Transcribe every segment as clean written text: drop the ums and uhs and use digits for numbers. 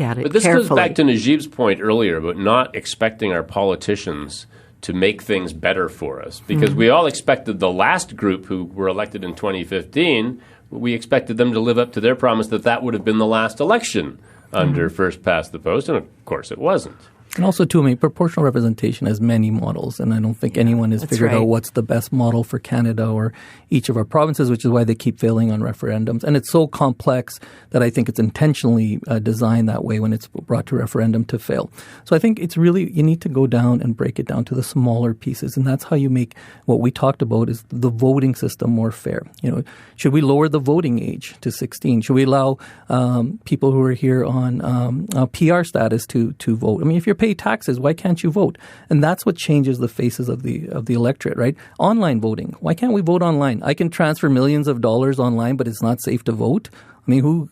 at it But this carefully. goes back to Najib's point earlier about not expecting our politicians to make things better for us, because we all expected the last group who were elected in 2015, we expected them to live up to their promise that that would have been the last election under first past the post, and of course it wasn't. And also, too, I mean, proportional representation has many models, and I don't think anyone has figured out what's the best model for Canada or each of our provinces, which is why they keep failing on referendums. And it's so complex that I think it's intentionally designed that way when it's brought to referendum to fail. So I think it's really, you need to go down and break it down to the smaller pieces, and that's how you make what we talked about is the voting system more fair. You know, should we lower the voting age to 16? Should we allow people who are here on PR status to vote? I mean, if you're pay taxes, why can't you vote? And that's what changes the faces of the electorate, right? Online voting. Why can't we vote online? I can transfer millions of dollars online, but it's not safe to vote. I mean,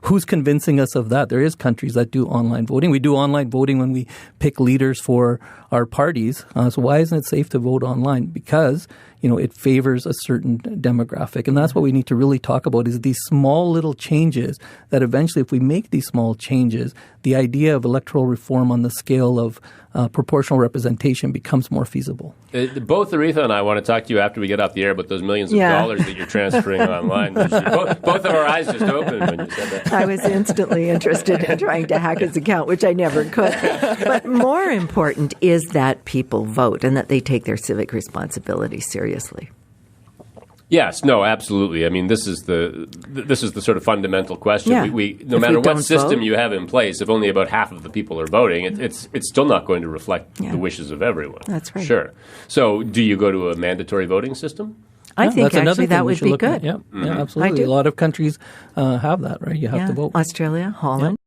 who's convincing us of that? There is countries that do online voting. We do online voting when we pick leaders for our parties. So why isn't it safe to vote online? Because, it favors a certain demographic. And that's what we need to really talk about is these small little changes that eventually, if we make these small changes, the idea of electoral reform on the scale of proportional representation becomes more feasible. Both Aretha and I want to talk to you after we get off the air about those millions of dollars that you're transferring online. Both of our eyes just opened when you said that. I was instantly interested in trying to hack his account, which I never could. But more important is that people vote and that they take their civic responsibility seriously. Yes, no, absolutely. I mean, this is the sort of fundamental question. Yeah. No matter what system you have in place, if only about half of the people are voting, it's still not going to reflect the wishes of everyone. That's right. Sure. So, do you go to a mandatory voting system? I think actually that would be good. Yeah, absolutely. A lot of countries have that, right? You have to vote. Australia, Holland.